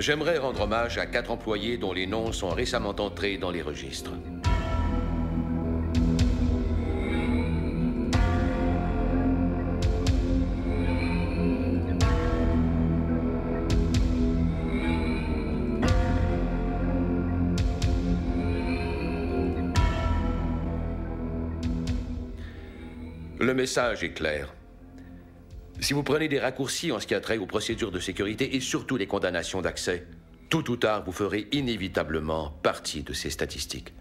J'aimerais rendre hommage à 4 employés dont les noms sont récemment entrés dans les registres. Le message est clair. Si vous prenez des raccourcis en ce qui a trait aux procédures de sécurité et surtout les condamnations d'accès, tôt ou tard, vous ferez inévitablement partie de ces statistiques.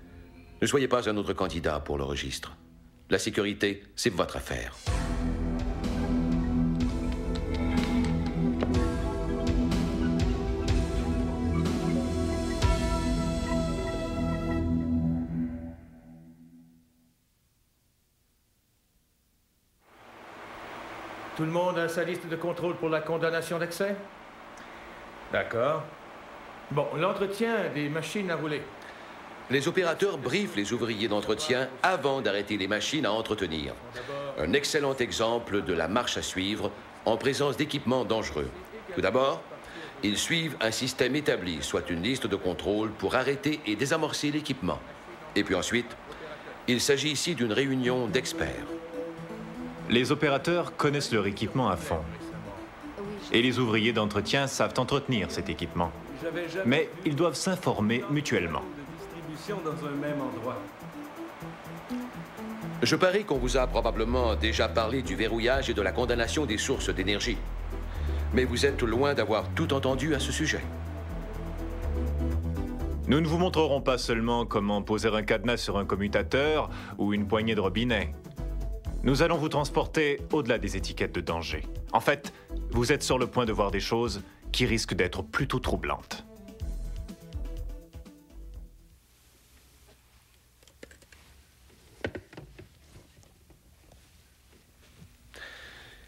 Ne soyez pas un autre candidat pour le registre. La sécurité, c'est votre affaire. Tout le monde a sa liste de contrôle pour la condamnation d'accès? D'accord. Bon, l'entretien des machines à rouler. Les opérateurs briefent les ouvriers d'entretien avant d'arrêter les machines à entretenir. Un excellent exemple de la marche à suivre en présence d'équipements dangereux. Tout d'abord, ils suivent un système établi, soit une liste de contrôle pour arrêter et désamorcer l'équipement. Et puis ensuite, il s'agit ici d'une réunion d'experts. Les opérateurs connaissent leur équipement à fond. Et les ouvriers d'entretien savent entretenir cet équipement. Mais ils doivent s'informer mutuellement. Dans un même endroit. Je parie qu'on vous a probablement déjà parlé du verrouillage et de la condamnation des sources d'énergie. Mais vous êtes loin d'avoir tout entendu à ce sujet. Nous ne vous montrerons pas seulement comment poser un cadenas sur un commutateur ou une poignée de robinet. Nous allons vous transporter au-delà des étiquettes de danger. En fait, vous êtes sur le point de voir des choses qui risquent d'être plutôt troublantes.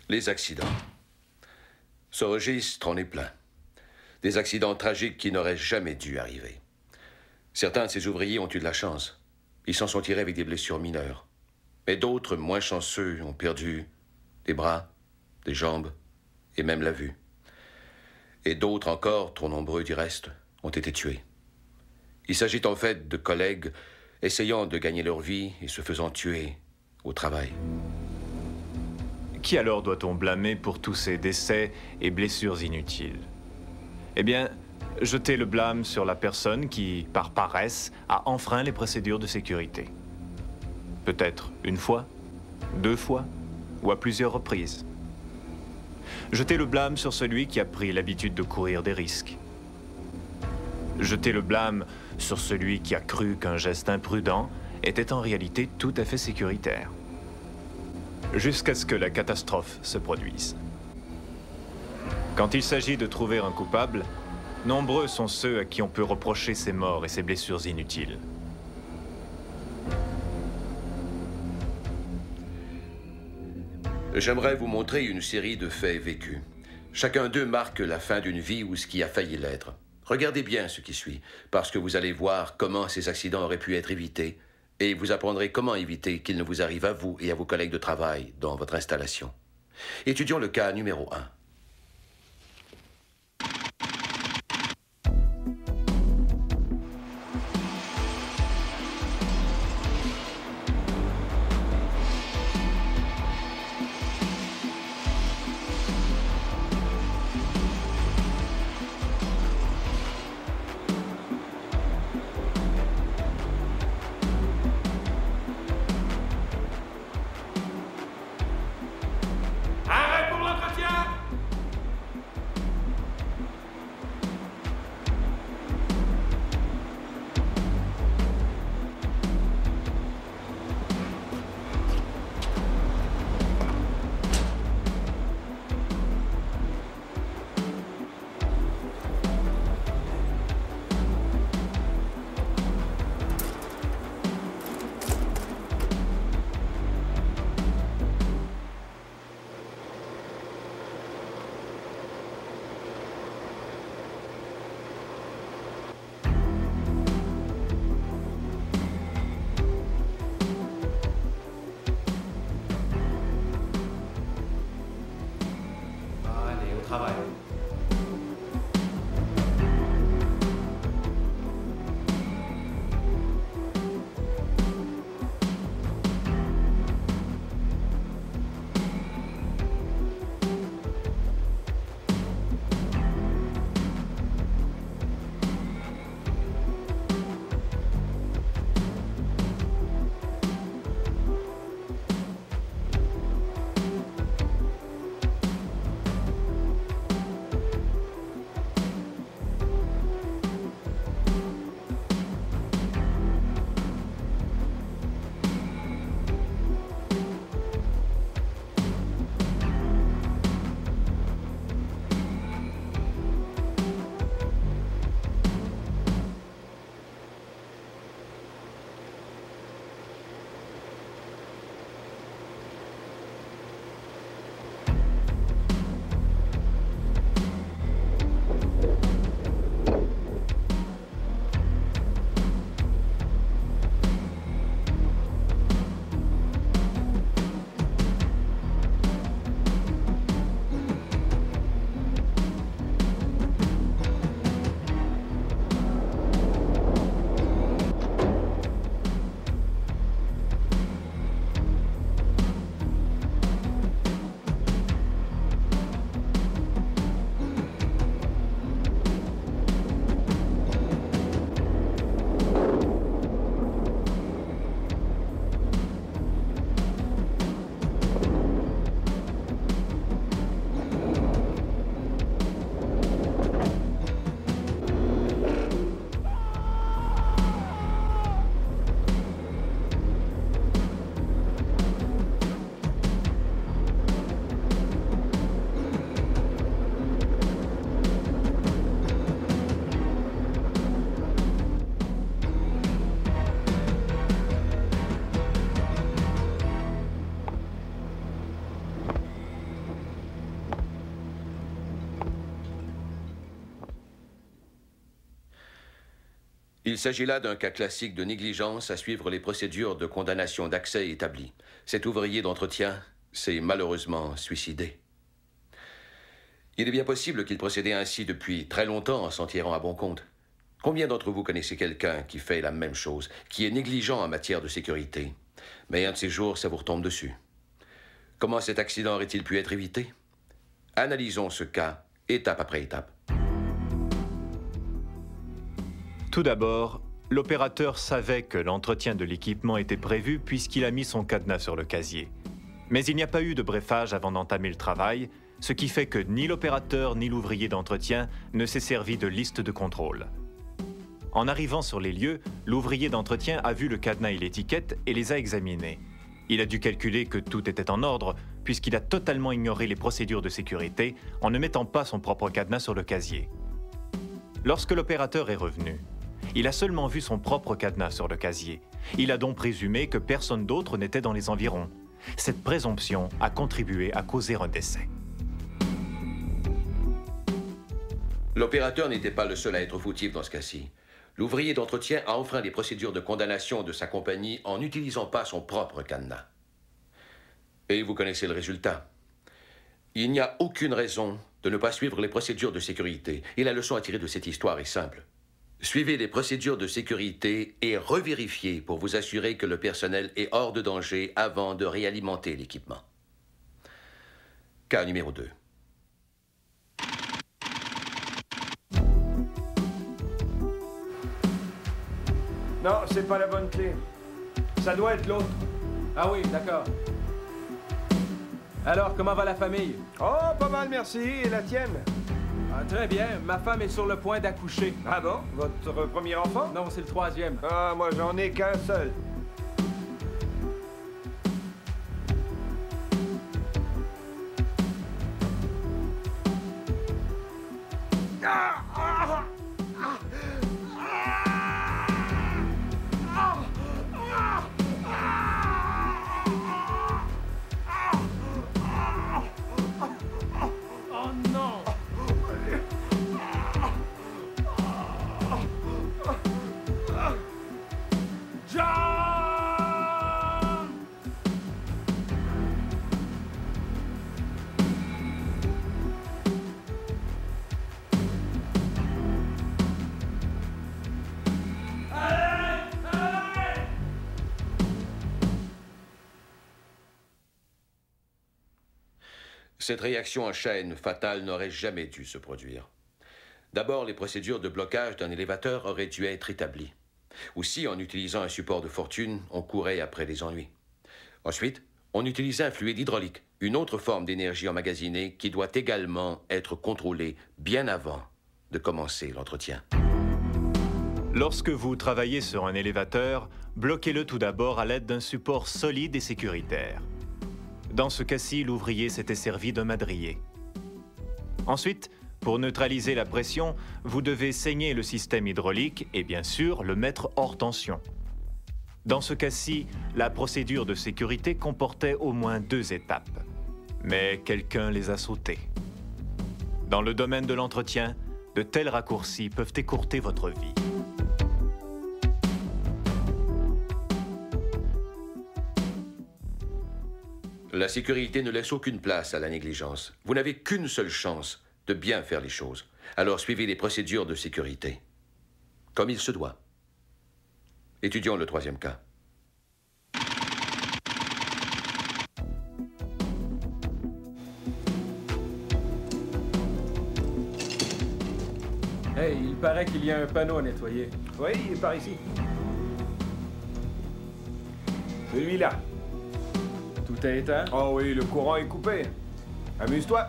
Les accidents. Ce registre en est plein. Des accidents tragiques qui n'auraient jamais dû arriver. Certains de ces ouvriers ont eu de la chance. Ils s'en sont tirés avec des blessures mineures. Mais d'autres, moins chanceux, ont perdu des bras, des jambes et même la vue. Et d'autres encore, trop nombreux du reste, ont été tués. Il s'agit en fait de collègues essayant de gagner leur vie et se faisant tuer au travail. Qui alors doit-on blâmer pour tous ces décès et blessures inutiles? Eh bien, jetez le blâme sur la personne qui, par paresse, a enfreint les procédures de sécurité. Peut-être une fois, 2 fois, ou à plusieurs reprises. Jetez le blâme sur celui qui a pris l'habitude de courir des risques. Jetez le blâme sur celui qui a cru qu'un geste imprudent était en réalité tout à fait sécuritaire. Jusqu'à ce que la catastrophe se produise. Quand il s'agit de trouver un coupable, nombreux sont ceux à qui on peut reprocher ses morts et ses blessures inutiles. J'aimerais vous montrer une série de faits vécus. Chacun d'eux marque la fin d'une vie ou ce qui a failli l'être. Regardez bien ce qui suit, parce que vous allez voir comment ces accidents auraient pu être évités, et vous apprendrez comment éviter qu'il ne vous arrive à vous et à vos collègues de travail dans votre installation. Étudions le cas numéro 1. Allez, au travail. Il s'agit là d'un cas classique de négligence à suivre les procédures de condamnation d'accès établies. Cet ouvrier d'entretien s'est malheureusement suicidé. Il est bien possible qu'il procédait ainsi depuis très longtemps en s'en tirant à bon compte. Combien d'entre vous connaissez quelqu'un qui fait la même chose, qui est négligent en matière de sécurité, mais un de ces jours, ça vous retombe dessus? Comment cet accident aurait-il pu être évité? Analysons ce cas, étape après étape. Tout d'abord, l'opérateur savait que l'entretien de l'équipement était prévu puisqu'il a mis son cadenas sur le casier. Mais il n'y a pas eu de brefage avant d'entamer le travail, ce qui fait que ni l'opérateur ni l'ouvrier d'entretien ne s'est servi de liste de contrôle. En arrivant sur les lieux, l'ouvrier d'entretien a vu le cadenas et l'étiquette et les a examinés. Il a dû calculer que tout était en ordre puisqu'il a totalement ignoré les procédures de sécurité en ne mettant pas son propre cadenas sur le casier. Lorsque l'opérateur est revenu, il a seulement vu son propre cadenas sur le casier. Il a donc présumé que personne d'autre n'était dans les environs. Cette présomption a contribué à causer un décès. L'opérateur n'était pas le seul à être fautif dans ce cas-ci. L'ouvrier d'entretien a enfreint les procédures de condamnation de sa compagnie en n'utilisant pas son propre cadenas. Et vous connaissez le résultat. Il n'y a aucune raison de ne pas suivre les procédures de sécurité. Et la leçon à tirer de cette histoire est simple. Suivez les procédures de sécurité et revérifiez pour vous assurer que le personnel est hors de danger avant de réalimenter l'équipement. Cas numéro 2. Non, c'est pas la bonne clé. Ça doit être l'autre. Ah oui, d'accord. Alors, comment va la famille? Oh, pas mal, merci. Et la tienne? Ah, très bien. Ma femme est sur le point d'accoucher. Ah bon? Votre premier enfant? Non, c'est le 3e. Ah, moi, j'en ai qu'un seul. Cette réaction en chaîne fatale n'aurait jamais dû se produire. D'abord, les procédures de blocage d'un élévateur auraient dû être établies. Aussi, en utilisant un support de fortune, on courait après les ennuis. Ensuite, on utilisait un fluide hydraulique, une autre forme d'énergie emmagasinée qui doit également être contrôlée bien avant de commencer l'entretien. Lorsque vous travaillez sur un élévateur, bloquez-le tout d'abord à l'aide d'un support solide et sécuritaire. Dans ce cas-ci, l'ouvrier s'était servi d'un madrier. Ensuite, pour neutraliser la pression, vous devez saigner le système hydraulique et bien sûr le mettre hors tension. Dans ce cas-ci, la procédure de sécurité comportait au moins 2 étapes. Mais quelqu'un les a sautées. Dans le domaine de l'entretien, de tels raccourcis peuvent écourter votre vie. La sécurité ne laisse aucune place à la négligence. Vous n'avez qu'une seule chance de bien faire les choses. Alors suivez les procédures de sécurité, comme il se doit. Étudions le 3e cas. Hey, il paraît qu'il y a un panneau à nettoyer. Oui, il est par ici. Celui-là. Tout est éteint? Oh oui, le courant est coupé. Amuse-toi.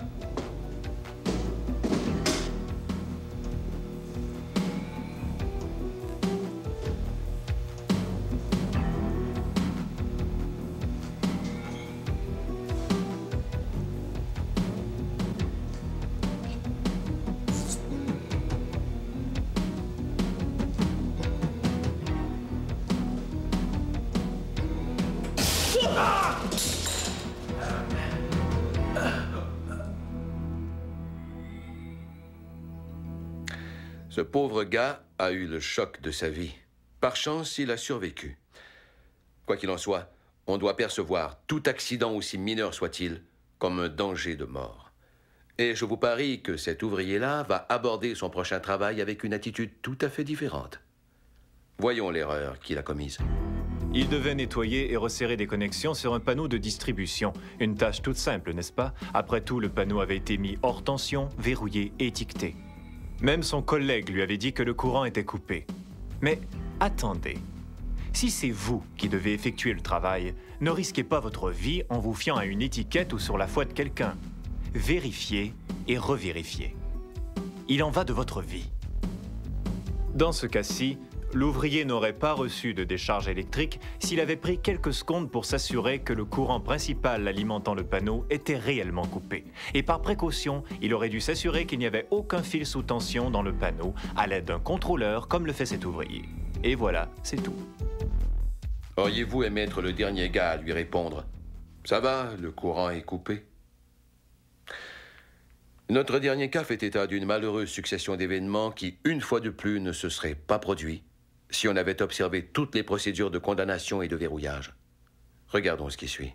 Ce pauvre gars a eu le choc de sa vie. Par chance, il a survécu. Quoi qu'il en soit, on doit percevoir tout accident, aussi mineur soit-il, comme un danger de mort. Et je vous parie que cet ouvrier-là va aborder son prochain travail avec une attitude tout à fait différente. Voyons l'erreur qu'il a commise. Il devait nettoyer et resserrer des connexions sur un panneau de distribution. Une tâche toute simple, n'est-ce pas? Après tout, le panneau avait été mis hors tension, verrouillé et étiqueté. Même son collègue lui avait dit que le courant était coupé. Mais attendez, si c'est vous qui devez effectuer le travail, ne risquez pas votre vie en vous fiant à une étiquette ou sur la foi de quelqu'un. Vérifiez et revérifiez. Il en va de votre vie. Dans ce cas-ci, l'ouvrier n'aurait pas reçu de décharge électrique s'il avait pris quelques secondes pour s'assurer que le courant principal alimentant le panneau était réellement coupé. Et par précaution, il aurait dû s'assurer qu'il n'y avait aucun fil sous tension dans le panneau à l'aide d'un contrôleur comme le fait cet ouvrier. Et voilà, c'est tout. Auriez-vous aimé être le dernier gars à lui répondre « Ça va, le courant est coupé ». Notre dernier cas fait état d'une malheureuse succession d'événements qui, une fois de plus, ne se seraient pas produits si on avait observé toutes les procédures de condamnation et de verrouillage. Regardons ce qui suit.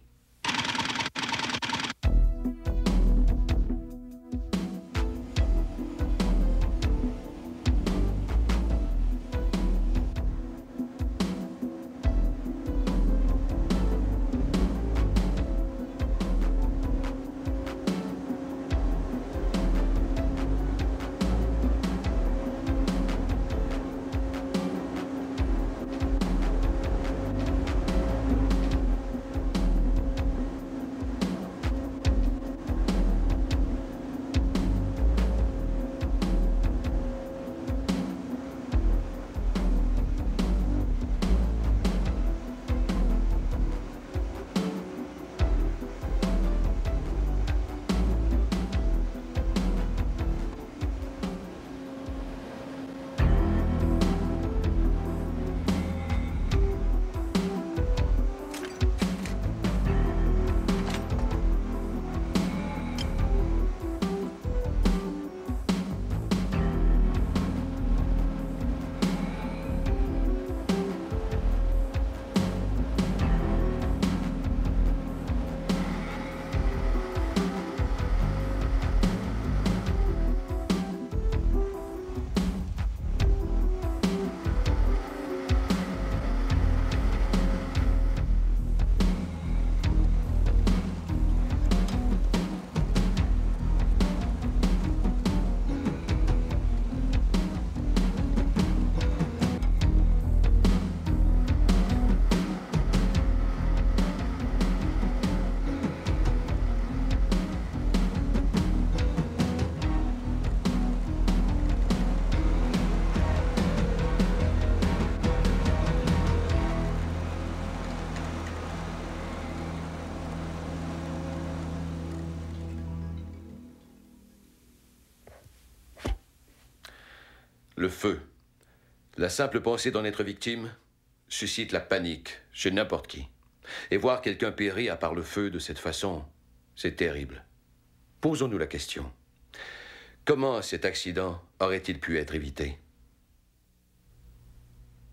Le feu. La simple pensée d'en être victime suscite la panique chez n'importe qui. Et voir quelqu'un périr par le feu de cette façon, c'est terrible. Posons-nous la question. Comment cet accident aurait-il pu être évité?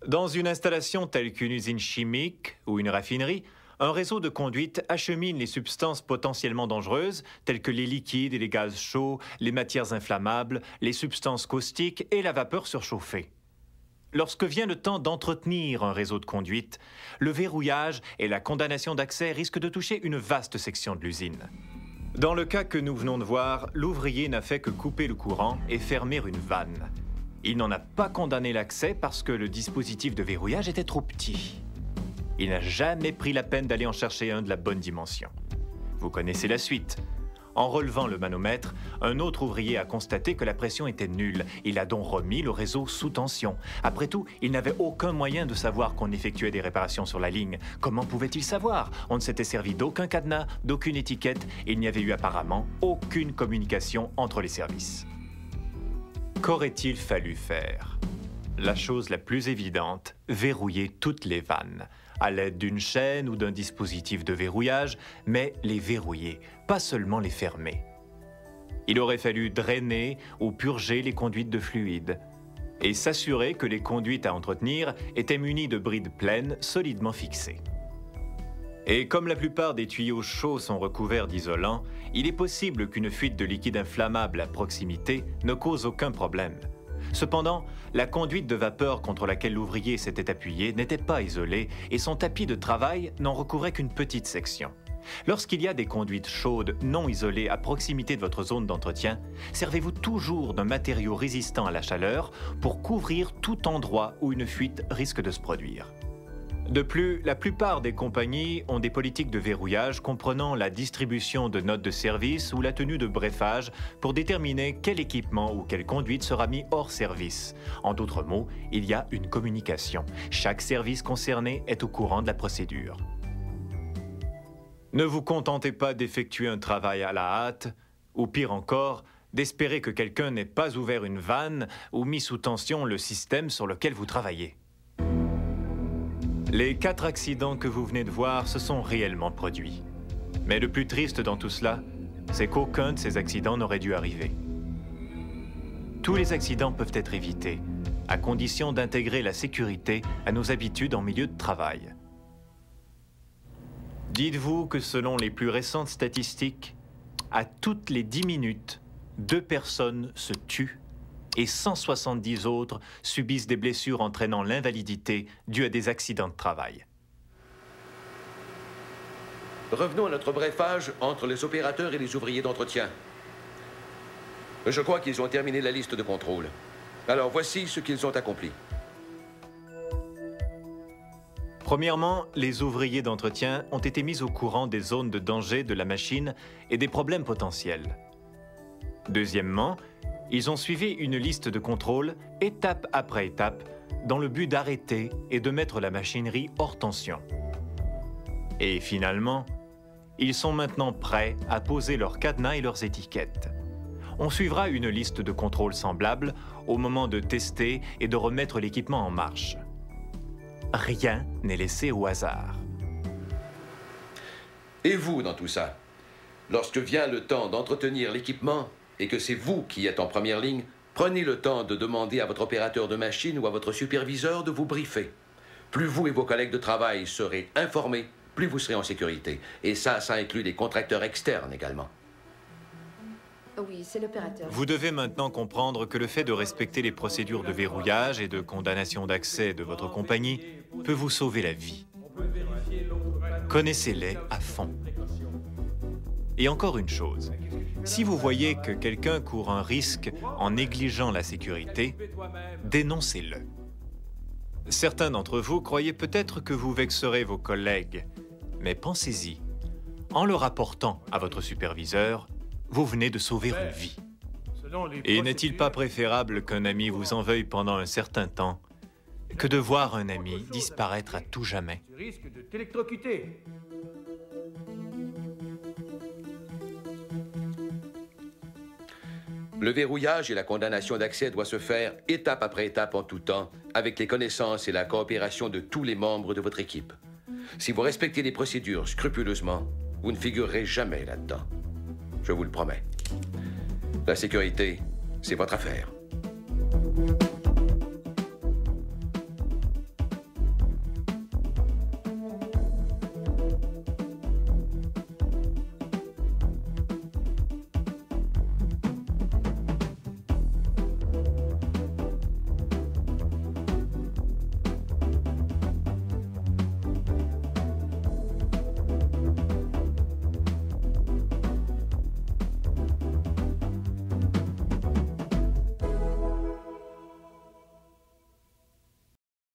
Dans une installation telle qu'une usine chimique ou une raffinerie, un réseau de conduite achemine les substances potentiellement dangereuses, telles que les liquides et les gaz chauds, les matières inflammables, les substances caustiques et la vapeur surchauffée. Lorsque vient le temps d'entretenir un réseau de conduite, le verrouillage et la condamnation d'accès risquent de toucher une vaste section de l'usine. Dans le cas que nous venons de voir, l'ouvrier n'a fait que couper le courant et fermer une vanne. Il n'en a pas condamné l'accès parce que le dispositif de verrouillage était trop petit. Il n'a jamais pris la peine d'aller en chercher un de la bonne dimension. Vous connaissez la suite. En relevant le manomètre, un autre ouvrier a constaté que la pression était nulle. Il a donc remis le réseau sous tension. Après tout, il n'avait aucun moyen de savoir qu'on effectuait des réparations sur la ligne. Comment pouvait-il savoir? On ne s'était servi d'aucun cadenas, d'aucune étiquette, et il n'y avait eu apparemment aucune communication entre les services. Qu'aurait-il fallu faire? La chose la plus évidente, verrouiller toutes les vannes, à l'aide d'une chaîne ou d'un dispositif de verrouillage, mais les verrouiller, pas seulement les fermer. Il aurait fallu drainer ou purger les conduites de fluide. et s'assurer que les conduites à entretenir étaient munies de brides pleines solidement fixées. Et comme la plupart des tuyaux chauds sont recouverts d'isolant, il est possible qu'une fuite de liquide inflammable à proximité ne cause aucun problème. Cependant, la conduite de vapeur contre laquelle l'ouvrier s'était appuyé n'était pas isolée et son tapis de travail n'en recouvrait qu'une petite section. Lorsqu'il y a des conduites chaudes non isolées à proximité de votre zone d'entretien, servez-vous toujours d'un matériau résistant à la chaleur pour couvrir tout endroit où une fuite risque de se produire. De plus, la plupart des compagnies ont des politiques de verrouillage comprenant la distribution de notes de service ou la tenue de brefage pour déterminer quel équipement ou quelle conduite sera mis hors service. En d'autres mots, il y a une communication. Chaque service concerné est au courant de la procédure. Ne vous contentez pas d'effectuer un travail à la hâte, ou pire encore, d'espérer que quelqu'un n'ait pas ouvert une vanne ou mis sous tension le système sur lequel vous travaillez. Les 4 accidents que vous venez de voir se sont réellement produits. Mais le plus triste dans tout cela, c'est qu'aucun de ces accidents n'aurait dû arriver. Tous les accidents peuvent être évités, à condition d'intégrer la sécurité à nos habitudes en milieu de travail. Dites-vous que selon les plus récentes statistiques, à toutes les 10 minutes, 2 personnes se tuent et 170 autres subissent des blessures entraînant l'invalidité due à des accidents de travail. Revenons à notre brefage entre les opérateurs et les ouvriers d'entretien. Je crois qu'ils ont terminé la liste de contrôle. Alors voici ce qu'ils ont accompli. Premièrement, les ouvriers d'entretien ont été mis au courant des zones de danger de la machine et des problèmes potentiels. Deuxièmement, ils ont suivi une liste de contrôle, étape après étape, dans le but d'arrêter et de mettre la machinerie hors tension. Et finalement, ils sont maintenant prêts à poser leurs cadenas et leurs étiquettes. On suivra une liste de contrôle semblable au moment de tester et de remettre l'équipement en marche. Rien n'est laissé au hasard. Et vous dans tout ça? Lorsque vient le temps d'entretenir l'équipement et que c'est vous qui êtes en première ligne, prenez le temps de demander à votre opérateur de machine ou à votre superviseur de vous briefer. Plus vous et vos collègues de travail serez informés, plus vous serez en sécurité. Et ça inclut les contracteurs externes également. Oui, c'est l'opérateur. Vous devez maintenant comprendre que le fait de respecter les procédures de verrouillage et de condamnation d'accès de votre compagnie peut vous sauver la vie. Connaissez-les à fond. Et encore une chose, si vous voyez que quelqu'un court un risque en négligeant la sécurité, dénoncez-le. Certains d'entre vous croyez peut-être que vous vexerez vos collègues, mais pensez-y. En le rapportant à votre superviseur, vous venez de sauver une vie. Et n'est-il pas préférable qu'un ami vous en veuille pendant un certain temps que de voir un ami disparaître à tout jamais? Tu risques de t'électrocuter. Le verrouillage et la condamnation d'accès doivent se faire étape après étape en tout temps, avec les connaissances et la coopération de tous les membres de votre équipe. Si vous respectez les procédures scrupuleusement, vous ne figurerez jamais là-dedans. Je vous le promets. La sécurité, c'est votre affaire.